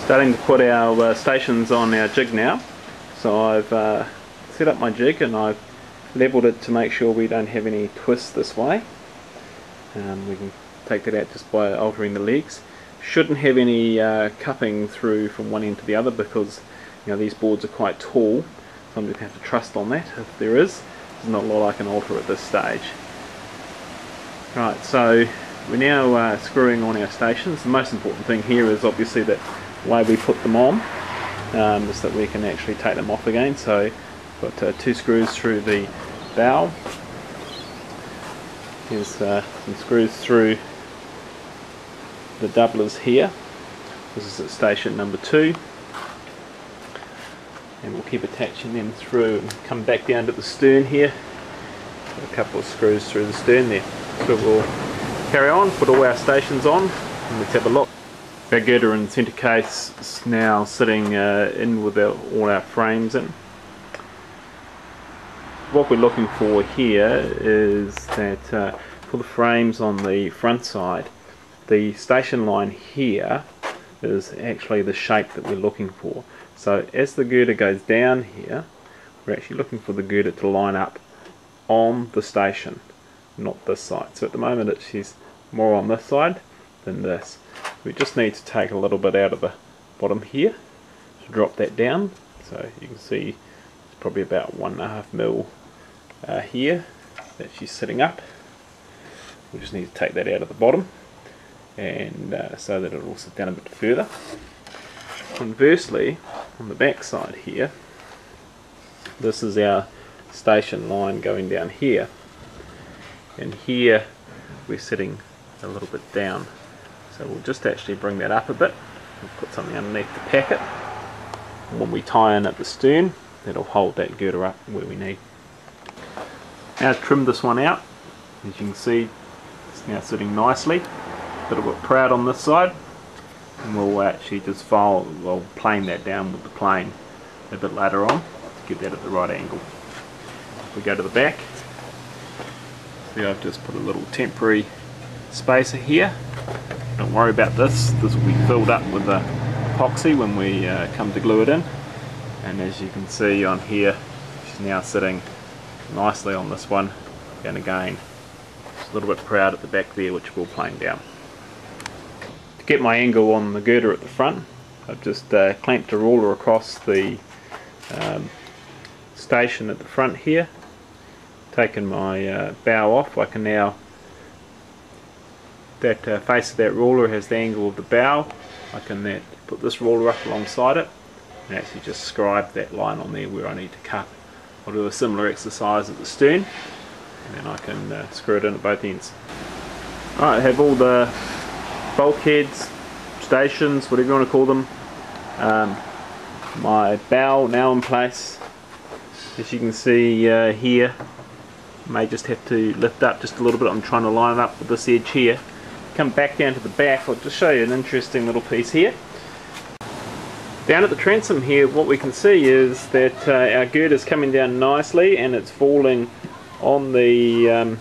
Starting to put our stations on our jig now. So I've set up my jig and I've leveled it to make sure we don't have any twists this way. We can take that out just by altering the legs. Shouldn't have any cupping through from one end to the other because these boards are quite tall, so I'm going to have to trust on that. If there is, there's not a lot I can alter at this stage. Right, so we're now screwing on our stations. The most important thing here is obviously that the way we put them on is that we can actually take them off again. So got 2 screws through the bow. Here's some screws through the doublers here. This is at station number 2. And we'll keep attaching them through and come back down to the stern here. Got a couple of screws through the stern there. So we'll carry on, put all our stations on, and let's have a look. Our girder and centre case is now sitting in with all our frames in. What we're looking for here is that for the frames on the front side, the station line here is actually the shape that we're looking for. So as the girder goes down here, we're actually looking for the girder to line up on the station, not this side. So at the moment she's more on this side than this. We just need to take a little bit out of the bottom here to drop that down. So you can see it's probably about 1.5 mil here that she's sitting up. We just need to take that out of the bottom, and so that it'll sit down a bit further. Conversely, on the back side here, this is our station line going down here, and here we're sitting a little bit down. So we'll just actually bring that up a bit. We'll put something underneath to pack it. And when we tie in at the stern, that'll hold that girder up where we need. Now to trim this one out, as you can see, it's now sitting nicely. A bit proud on this side, and we'll actually just plane that down with the plane a bit later on to get that at the right angle. If we go to the back, see I've just put a little temporary spacer here. Don't worry about this, this will be filled up with the epoxy when we come to glue it in. And as you can see on here, she's now sitting nicely on this one, and again just a little bit proud at the back there, which we'll plane down. To get my angle on the girder at the front, I've just clamped a ruler across the station at the front here, taken my bow off. I can now, that face of that ruler has the angle of the bow. I can put this ruler up alongside it and actually just scribe that line on there where I need to cut. I'll do a similar exercise at the stern, and then I can screw it in at both ends. Alright, I have all the bulkheads, stations, whatever you want to call them. My bow now in place. As you can see here, I may just have to lift up just a little bit. I'm trying to line it up with this edge here. Come back down to the back, I'll just show you an interesting little piece here. Down at the transom here, what we can see is that our girder is coming down nicely, and it's falling on the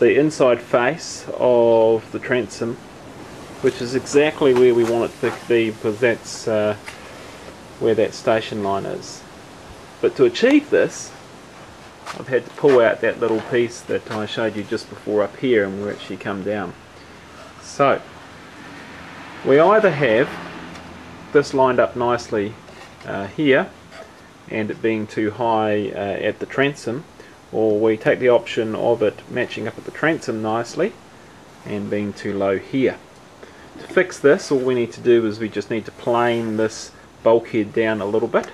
inside face of the transom, which is exactly where we want it to be, because that's where that station line is. But to achieve this, I've had to pull out that little piece that I showed you just before up here, and we'll actually come down. So we either have this lined up nicely here, and it being too high at the transom, or we take the option of it matching up at the transom nicely and being too low here. To fix this, all we need to do is we just need to plane this bulkhead down a little bit.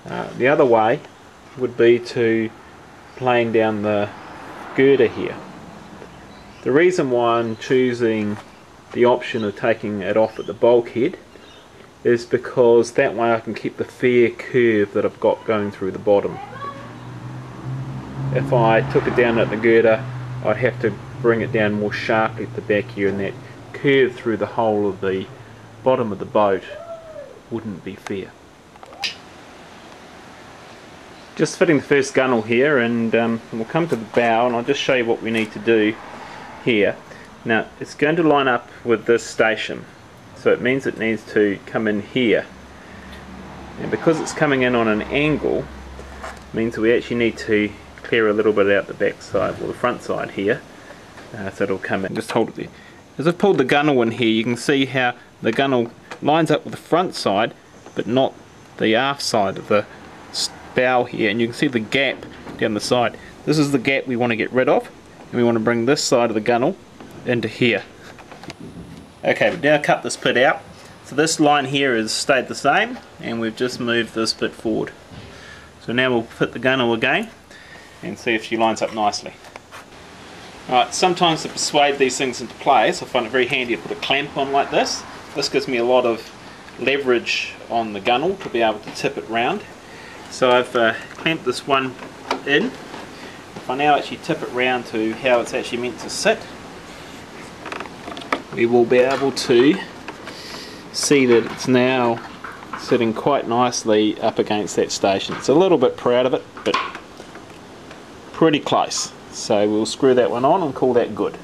The other way would be to plane down the girder here. The reason why I'm choosing the option of taking it off at the bulkhead is because that way I can keep the fair curve that I've got going through the bottom. If I took it down at the girder, I'd have to bring it down more sharply at the back here, and that curve through the whole of the bottom of the boat wouldn't be fair. Just fitting the first gunnel here, and we'll come to the bow, and I'll just show you what we need to do here. Now it's going to line up with this station, so it means it needs to come in here, and because it's coming in on an angle, means we actually need to clear a little bit out the back side, or the front side here, so it'll come in. Just hold it there. As I've pulled the gunnel in here, you can see how the gunnel lines up with the front side but not the aft side of the bow here, and you can see the gap down the side. This is the gap we want to get rid of, and we want to bring this side of the gunnel into here. Okay, we've now cut this bit out, so this line here has stayed the same, and we've just moved this bit forward. So now we'll fit the gunnel again and see if she lines up nicely. Alright, sometimes to persuade these things into place, I find it very handy to put a clamp on like this. This gives me a lot of leverage on the gunnel to be able to tip it round. So I've clamped this one in. If I now actually tip it round to how it's actually meant to sit, we will be able to see that it's now sitting quite nicely up against that station. It's a little bit proud of it, but pretty close. So we'll screw that one on and call that good.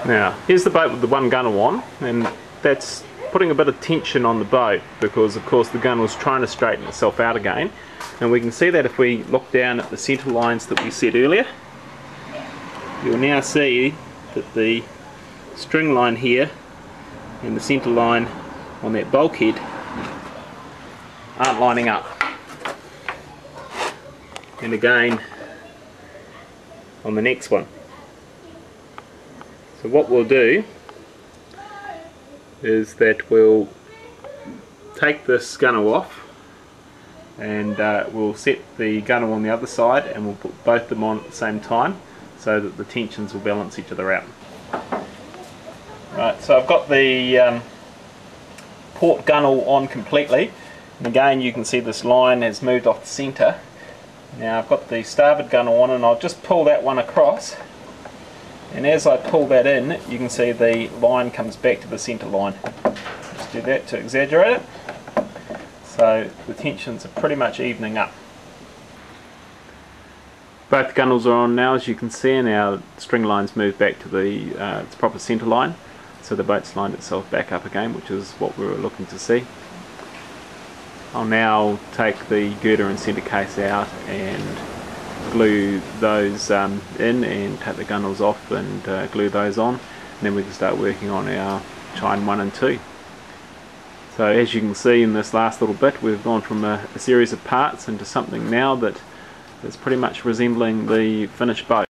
Now, here's the boat with the one gunnel on, and that's putting a bit of tension on the boat because of course the gunnel's trying to straighten itself out again. And we can see that if we look down at the centre lines that we set earlier, you'll now see that the string line here and the centre line on that bulkhead aren't lining up. And again on the next one. So what we'll do is that we'll take this gunnel off, and we'll set the gunnel on the other side, and we'll put both of them on at the same time so that the tensions will balance each other out. Right, so I've got the port gunnel on completely, and again you can see this line has moved off the centre. Now I've got the starboard gunnel on, and I'll just pull that one across, and as I pull that in you can see the line comes back to the centre line. Just do that to exaggerate it, so the tensions are pretty much evening up. Both gunnels are on now, as you can see, and our string line's moved back to the its proper centre line, so the boat's lined itself back up again, which is what we were looking to see. I'll now take the girder and centre case out and glue those in, and take the gunnels off and glue those on, and then we can start working on our chine 1 and 2. So as you can see in this last little bit, we've gone from a series of parts into something now that is pretty much resembling the finished boat.